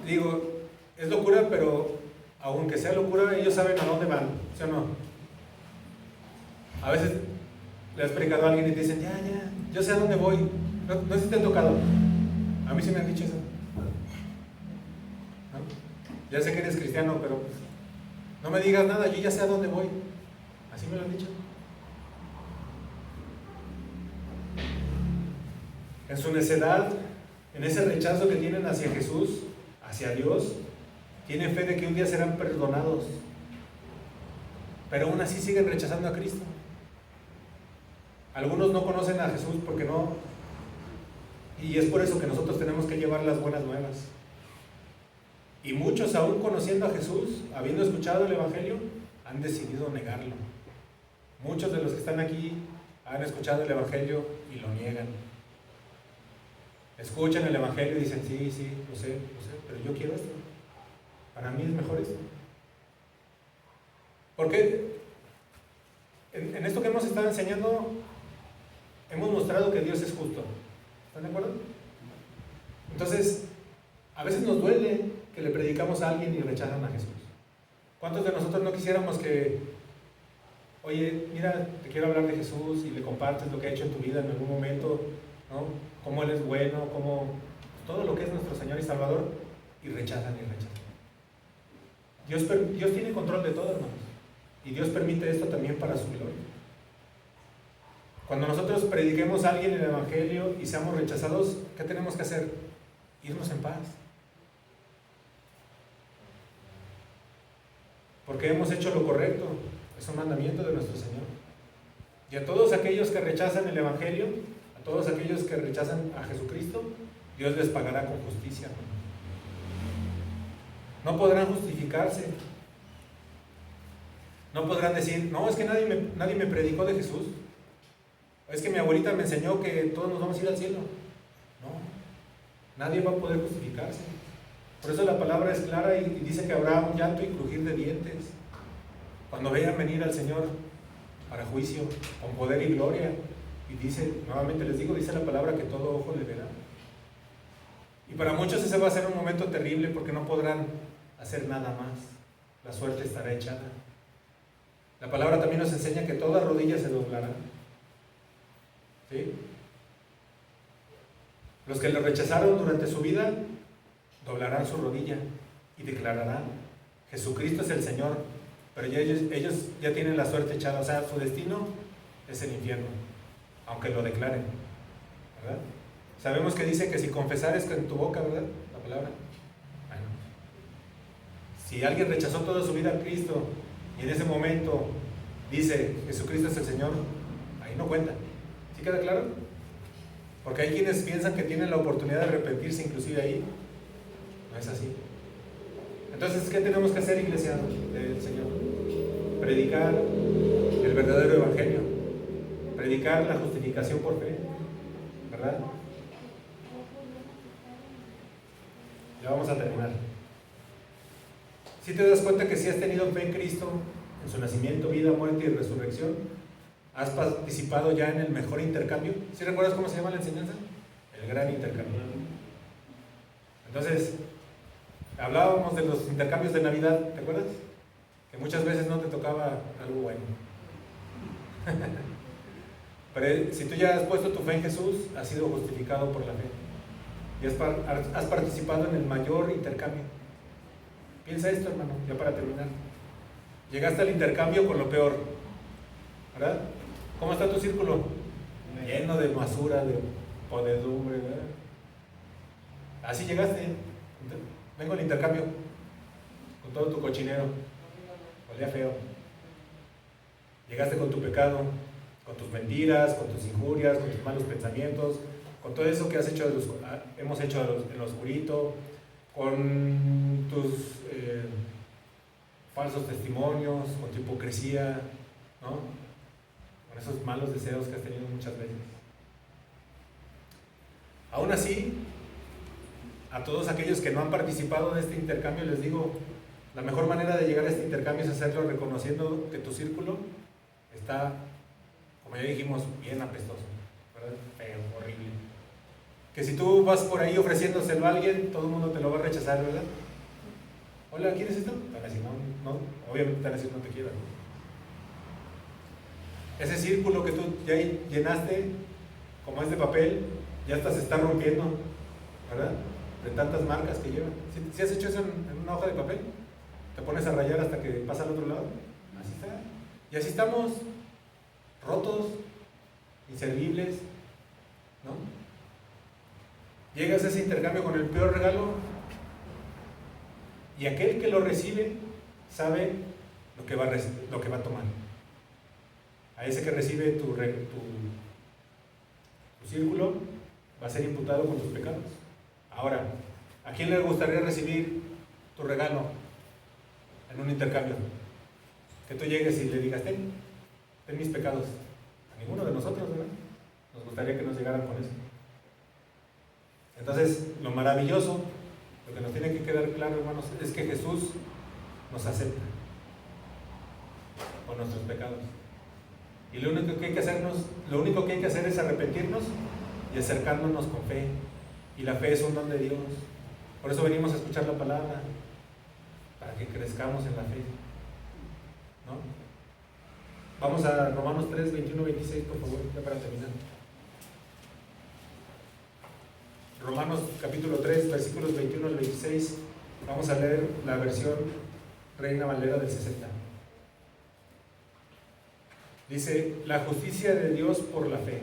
A: Digo, es locura, pero aunque sea locura, ellos saben a dónde van, ¿sí o no? A veces le has predicado a alguien y te dicen, ya, yo sé a dónde voy. No sé si te ha tocado. A mí sí me han dicho eso. ¿No? Ya sé que eres cristiano, pero pues, no me digas nada, yo ya sé a dónde voy. Así me lo han dicho. En su necedad, en ese rechazo que tienen hacia Jesús, hacia Dios, tienen fe de que un día serán perdonados, pero aún así siguen rechazando a Cristo. Algunos no conocen a Jesús porque no, y es por eso que nosotros tenemos que llevar las buenas nuevas. Y muchos, aún conociendo a Jesús, habiendo escuchado el Evangelio, han decidido negarlo. Muchos de los que están aquí han escuchado el Evangelio y lo niegan. Escuchan el Evangelio y dicen, sí, lo sé, pero yo quiero esto. Para mí es mejor esto. Porque en esto que hemos estado enseñando, hemos mostrado que Dios es justo. ¿Están de acuerdo? Entonces, a veces nos duele que le predicamos a alguien y rechazan a Jesús. ¿Cuántos de nosotros no quisiéramos que, oye, mira, te quiero hablar de Jesús y le compartes lo que ha hecho en tu vida en algún momento, ¿no? Cómo Él es bueno, cómo todo lo que es nuestro Señor y Salvador, y rechazan. Dios tiene control de todo, hermanos, y Dios permite esto también para su gloria. Cuando nosotros prediquemos a alguien el Evangelio y seamos rechazados, ¿qué tenemos que hacer? Irnos en paz. Porque hemos hecho lo correcto. Es un mandamiento de nuestro Señor. Y a todos aquellos que rechazan el Evangelio, a todos aquellos que rechazan a Jesucristo, Dios les pagará con justicia. No podrán justificarse. No podrán decir, no, es que nadie me predicó de Jesús. Es que mi abuelita me enseñó que todos nos vamos a ir al cielo. No, nadie va a poder justificarse. Por eso la palabra es clara y dice que habrá un llanto y crujir de dientes cuando vean venir al Señor para juicio, con poder y gloria. Y dice, nuevamente les digo, dice la palabra que todo ojo le verá. Y para muchos ese va a ser un momento terrible porque no podrán hacer nada más. La suerte estará echada. La palabra también nos enseña que toda rodilla se doblará. ¿Sí? Los que lo rechazaron durante su vida doblarán su rodilla y declararán: Jesucristo es el Señor, pero ya ellos ya tienen la suerte echada, o sea, su destino es el infierno, aunque lo declaren, ¿verdad? Sabemos que dice que si confesares con tu boca, ¿verdad? La palabra. Bueno, si alguien rechazó toda su vida a Cristo y en ese momento dice Jesucristo es el Señor, ahí no cuenta. ¿Sí queda claro? Porque hay quienes piensan que tienen la oportunidad de arrepentirse inclusive ahí. No es así. Entonces, ¿qué tenemos que hacer, iglesia del Señor? Predicar el verdadero evangelio. Predicar la justificación por fe. ¿Verdad? Ya vamos a terminar. Si te das cuenta que si has tenido fe en Cristo, en su nacimiento, vida, muerte y resurrección, has participado ya en el mejor intercambio. ¿Sí recuerdas cómo se llama la enseñanza? El gran intercambio. Entonces, hablábamos de los intercambios de Navidad, ¿te acuerdas? Que muchas veces no te tocaba algo bueno. Pero si tú ya has puesto tu fe en Jesús, has sido justificado por la fe. Y has participado en el mayor intercambio. Piensa esto, hermano, ya para terminar. Llegaste al intercambio con lo peor, ¿verdad? ¿Cómo está tu círculo? Lleno de basura, de podredumbre, ¿verdad? Así llegaste. Vengo al intercambio con todo tu cochinero. Olía feo. Llegaste con tu pecado, con tus mentiras, con tus injurias, con tus malos pensamientos, con todo eso que hemos hecho en lo oscurito, con tus falsos testimonios, con tu hipocresía, ¿no? Con esos malos deseos que has tenido muchas veces. Aún así, a todos aquellos que no han participado de este intercambio les digo, la mejor manera de llegar a este intercambio es hacerlo reconociendo que tu círculo está, como ya dijimos, bien apestoso, ¿verdad? Feo, horrible. Que si tú vas por ahí ofreciéndoselo a alguien, todo el mundo te lo va a rechazar, ¿verdad? Hola, ¿quieres esto? Te van a decir, no, no, obviamente te van a decir, no te quiero. Ese círculo que tú ya llenaste, como es de papel, ya hasta se está rompiendo, ¿verdad? De tantas marcas que lleva. ¿Sí has hecho eso en una hoja de papel? Te pones a rayar hasta que pasa al otro lado. Así está. Y así estamos, rotos, inservibles, ¿no? Llegas a ese intercambio con el peor regalo y aquel que lo recibe sabe lo que va a tomar. A ese que recibe tu círculo va a ser imputado con tus pecados. Ahora, ¿a quién le gustaría recibir tu regalo en un intercambio? Que tú llegues y le digas, ten mis pecados. A ninguno de nosotros, ¿verdad? Nos gustaría que nos llegaran con eso. Entonces, lo maravilloso, lo que nos tiene que quedar claro, hermanos, es que Jesús nos acepta con nuestros pecados. Y lo único que hay que hacer es arrepentirnos y acercándonos con fe. Y la fe es un don de Dios. Por eso venimos a escuchar la palabra, para que crezcamos en la fe, ¿no? Vamos a Romanos 3, 21, 26, por favor, ya para terminar. Romanos capítulo 3, versículos 21 al 26. Vamos a leer la versión Reina Valera del 60. Dice, la justicia de Dios por la fe.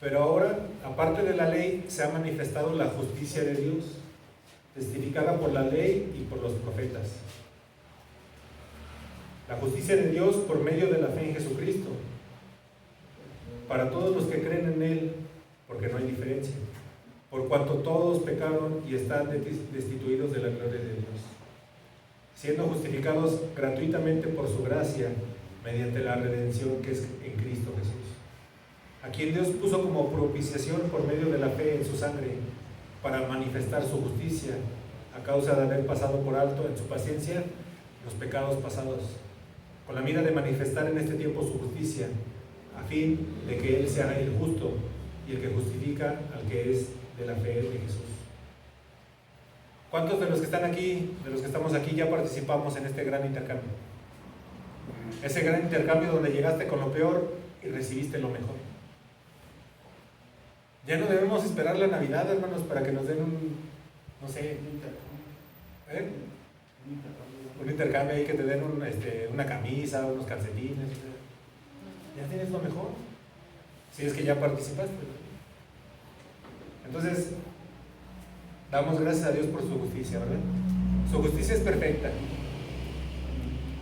A: Pero ahora, aparte de la ley, se ha manifestado la justicia de Dios, testificada por la ley y por los profetas. La justicia de Dios por medio de la fe en Jesucristo, para todos los que creen en Él, porque no hay diferencia, por cuanto todos pecaron y están destituidos de la gloria de Dios, siendo justificados gratuitamente por su gracia, mediante la redención que es en Cristo Jesús, a quien Dios puso como propiciación por medio de la fe en su sangre, para manifestar su justicia, a causa de haber pasado por alto en su paciencia los pecados pasados, con la mira de manifestar en este tiempo su justicia, a fin de que Él sea el justo y el que justifica al que es de la fe de Jesús. ¿Cuántos de los que están aquí, de los que estamos aquí, ya participamos en este gran intercambio? Ese gran intercambio donde llegaste con lo peor y recibiste lo mejor. Ya no debemos esperar la Navidad, hermanos, para que nos den no sé, un intercambio ahí, que te den una camisa, unos calcetines. Ya tienes lo mejor, si es que ya participaste. Entonces, damos gracias a Dios por su justicia, ¿verdad? Su justicia es perfecta.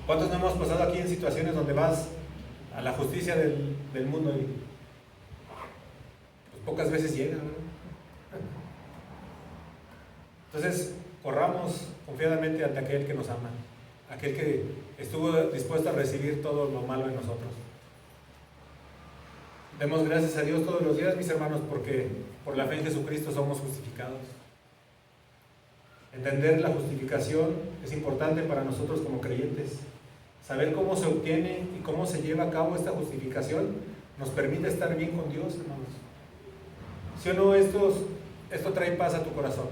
A: ¿Cuántos no hemos pasado aquí en situaciones donde vas a la justicia del mundo y pues pocas veces llega, ¿verdad? Entonces, corramos confiadamente ante aquel que nos ama, aquel que estuvo dispuesto a recibir todo lo malo en nosotros. Demos gracias a Dios todos los días, mis hermanos, porque por la fe en Jesucristo somos justificados. Entender la justificación es importante para nosotros como creyentes. Saber cómo se obtiene y cómo se lleva a cabo esta justificación nos permite estar bien con Dios, hermanos. ¿Sí o no? Esto trae paz a tu corazón.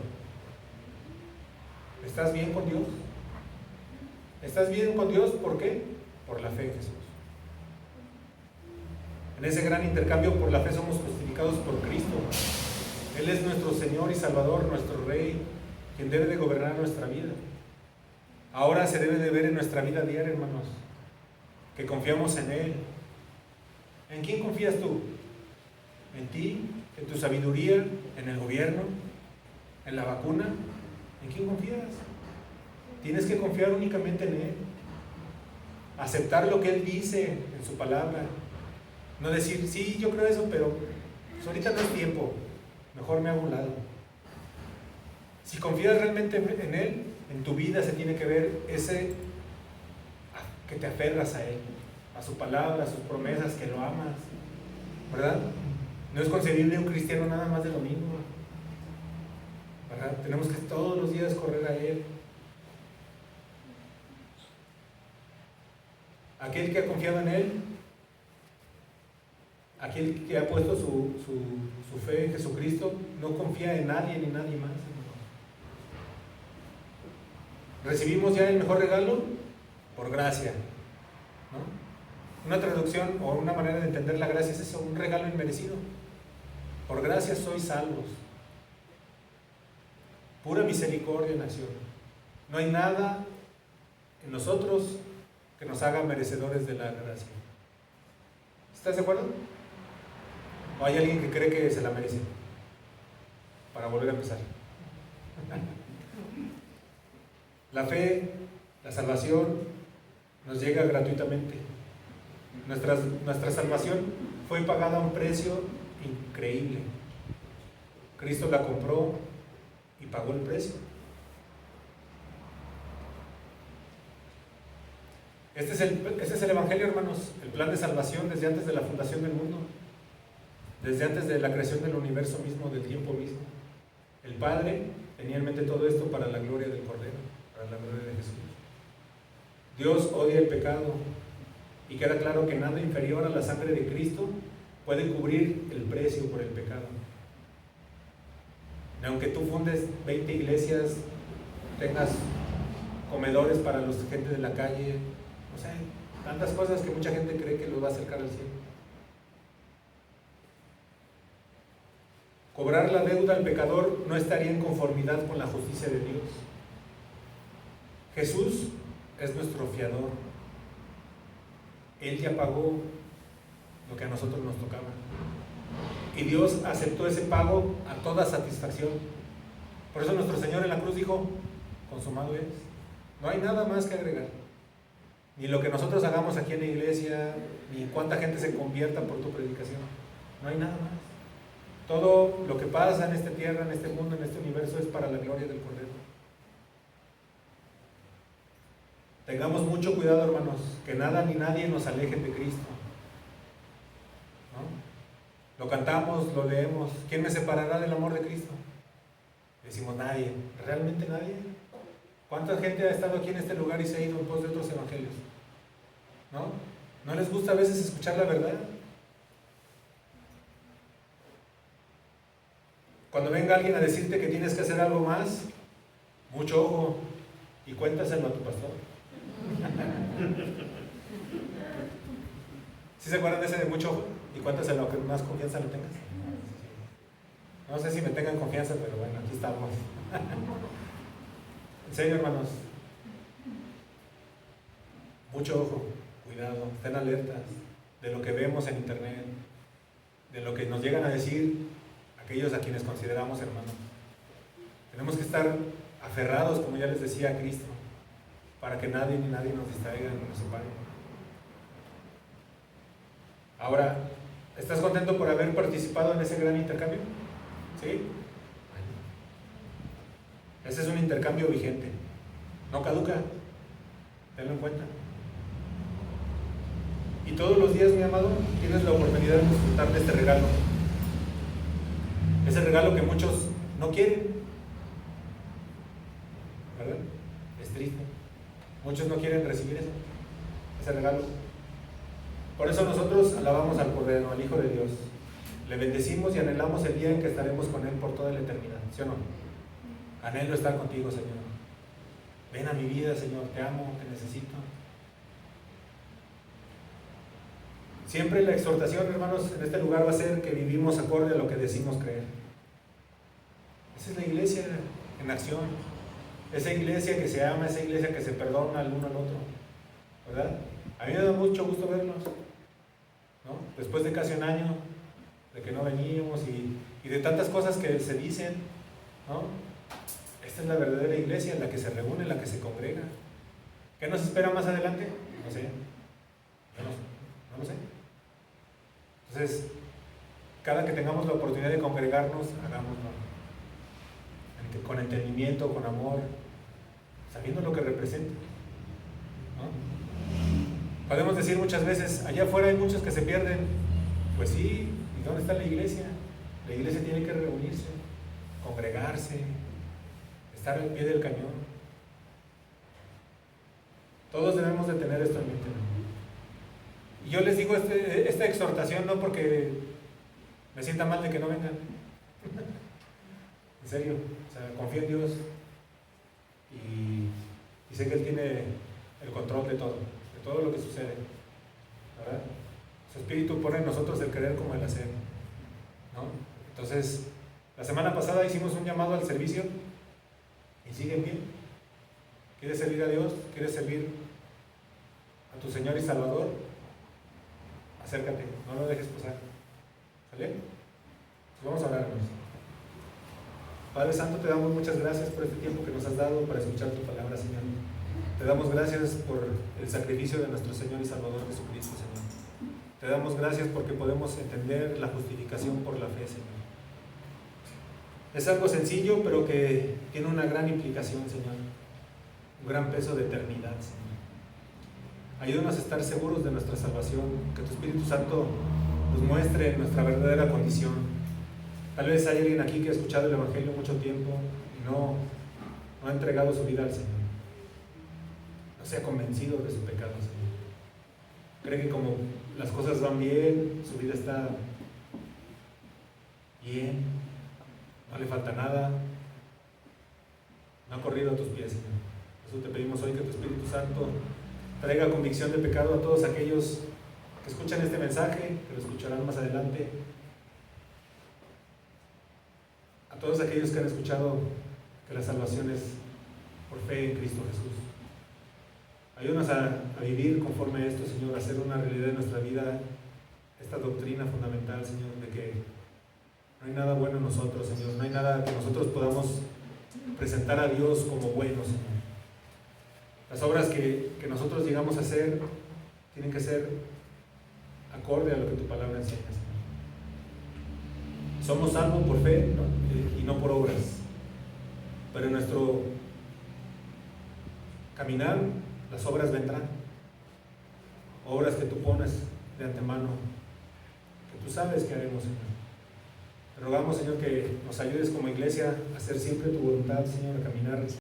A: ¿Estás bien con Dios? ¿Estás bien con Dios? ¿Por qué? Por la fe en Jesús. En ese gran intercambio por la fe somos justificados por Cristo. Él es nuestro Señor y Salvador, nuestro Rey, quien debe de gobernar nuestra vida. Ahora se debe de ver en nuestra vida diaria, hermanos, que confiamos en Él. ¿En quién confías tú? ¿En ti? ¿En tu sabiduría? ¿En el gobierno? ¿En la vacuna? ¿En quién confías? Tienes que confiar únicamente en Él. Aceptar lo que Él dice en su palabra. No decir, sí, yo creo eso, pero pues ahorita no es tiempo, mejor me hago a un lado. Si confías realmente en Él, en tu vida se tiene que ver que te aferras a Él, a su palabra, a sus promesas, que lo amas, ¿verdad? No es concebible un cristiano nada más de lo mismo, ¿verdad? Tenemos que todos los días correr a Él. Aquel que ha confiado en Él, aquel que ha puesto su fe en Jesucristo, no confía en nadie ni nadie más, hermano. Recibimos ya el mejor regalo por gracia, ¿no? Una traducción o una manera de entender la gracia es eso, un regalo inmerecido. Por gracia sois salvos. Pura misericordia en acción. No hay nada en nosotros que nos haga merecedores de la gracia. ¿Estás de acuerdo? ¿O hay alguien que cree que se la merece? Para volver a empezar. La fe, la salvación, nos llega gratuitamente. Nuestra salvación fue pagada a un precio increíble. Cristo la compró y pagó el precio. Este es el Evangelio, hermanos, el plan de salvación desde antes de la fundación del mundo, desde antes de la creación del universo mismo, del tiempo mismo. El Padre tenía en mente todo esto para la gloria del Cordero, para la gloria de Jesús. Dios odia el pecado y queda claro que nada inferior a la sangre de Cristo puede cubrir el precio por el pecado. Aunque tú fundes 20 iglesias, tengas comedores para los gente de la calle, no sé, tantas cosas que mucha gente cree que los va a acercar al cielo. Cobrar la deuda al pecador no estaría en conformidad con la justicia de Dios. Jesús es nuestro fiador. Él ya pagó lo que a nosotros nos tocaba. Y Dios aceptó ese pago a toda satisfacción. Por eso nuestro Señor en la cruz dijo, consumado es. No hay nada más que agregar. Ni lo que nosotros hagamos aquí en la iglesia, ni cuánta gente se convierta por tu predicación. No hay nada más. Todo lo que pasa en esta tierra, en este mundo, en este universo es para la gloria del Cordero. Tengamos mucho cuidado, hermanos, que nada ni nadie nos aleje de Cristo, ¿no? Lo cantamos, lo leemos. ¿Quién me separará del amor de Cristo? Decimos nadie. ¿Realmente nadie? ¿Cuánta gente ha estado aquí en este lugar y se ha ido en pos de otros evangelios? ¿No? ¿No les gusta a veces escuchar la verdad? Cuando venga alguien a decirte que tienes que hacer algo más, mucho ojo y cuéntaselo a tu pastor. ¿Sí se acuerdan de ese de mucho ojo? Y cuéntaselo a que más confianza lo tengas. No sé si me tengan confianza, pero bueno, aquí estamos. En serio, hermanos, mucho ojo, cuidado, estén alertas de lo que vemos en internet, de lo que nos llegan a decir aquellos a quienes consideramos hermanos. Tenemos que estar aferrados, como ya les decía, a Cristo, para que nadie ni nadie nos distraiga ni nos separe. Ahora, ¿estás contento por haber participado en ese gran intercambio? ¿Sí? Ese es un intercambio vigente, no caduca, tenlo en cuenta. Y todos los días, mi amado, tienes la oportunidad de disfrutar de este regalo. Ese regalo que muchos no quieren, ¿verdad? Es triste. Muchos no quieren recibir eso, ese regalo. Por eso nosotros alabamos al Cordero, al Hijo de Dios. Le bendecimos y anhelamos el día en que estaremos con Él por toda la eternidad, ¿sí o no? Anhelo estar contigo, Señor. Ven a mi vida, Señor, te amo, te necesito. Siempre la exhortación, hermanos, en este lugar va a ser que vivimos acorde a lo que decimos creer. Esa es la iglesia en acción. Esa iglesia que se ama, esa iglesia que se perdona al uno al otro, ¿verdad? A mí me da mucho gusto verlos, ¿no? Después de casi un año de que no veníamos y de tantas cosas que se dicen, ¿no? Esta es la verdadera iglesia, la que se reúne, la que se congrega. ¿Qué nos espera más adelante? No sé. No lo sé. Entonces, cada que tengamos la oportunidad de congregarnos, hagámoslo con entendimiento, con amor, sabiendo lo que representa, ¿no? Podemos decir muchas veces, allá afuera hay muchos que se pierden. Pues sí, ¿y dónde está la iglesia? La iglesia tiene que reunirse, congregarse, estar al pie del cañón. Todos debemos de tener esto en mente, ¿no? Y yo les digo esta exhortación no porque me sienta mal de que no vengan. En serio, o sea, confío en Dios y y sé que Él tiene el control de todo lo que sucede, ¿verdad? Su Espíritu pone en nosotros el querer como el hacer, ¿no? Entonces, la semana pasada hicimos un llamado al servicio y siguen bien. ¿Quieres servir a Dios? ¿Quieres servir a tu Señor y Salvador? Acércate, no lo dejes pasar. ¿Sale? Pues vamos a orar, hermanos. Padre Santo, te damos muchas gracias por este tiempo que nos has dado para escuchar tu palabra, Señor. Te damos gracias por el sacrificio de nuestro Señor y Salvador Jesucristo, Señor. Te damos gracias porque podemos entender la justificación por la fe, Señor. Es algo sencillo, pero que tiene una gran implicación, Señor. Un gran peso de eternidad, Señor. Ayúdanos a estar seguros de nuestra salvación, que tu Espíritu Santo nos muestre nuestra verdadera condición. Tal vez hay alguien aquí que ha escuchado el Evangelio mucho tiempo y no ha entregado su vida al Señor. No se ha convencido de su pecado, Señor. Cree que como las cosas van bien, su vida está bien, no le falta nada, no ha corrido a tus pies, Señor. Por eso te pedimos hoy que tu Espíritu Santo traiga convicción de pecado a todos aquellos que escuchan este mensaje, que lo escucharán más adelante, a todos aquellos que han escuchado que la salvación es por fe en Cristo Jesús. Ayúdanos a vivir conforme a esto, Señor, a hacer una realidad en nuestra vida esta doctrina fundamental, Señor, de que no hay nada bueno en nosotros, Señor, no hay nada que nosotros podamos presentar a Dios como bueno, Señor. Las obras que nosotros llegamos a hacer tienen que ser acorde a lo que tu palabra enseña, Señor. Somos salvos por fe, ¿no? Y no por obras, pero en nuestro caminar las obras vendrán, obras que tú pones de antemano, que tú sabes que haremos, Señor. Te rogamos, Señor, que nos ayudes como iglesia a hacer siempre tu voluntad, Señor, a caminar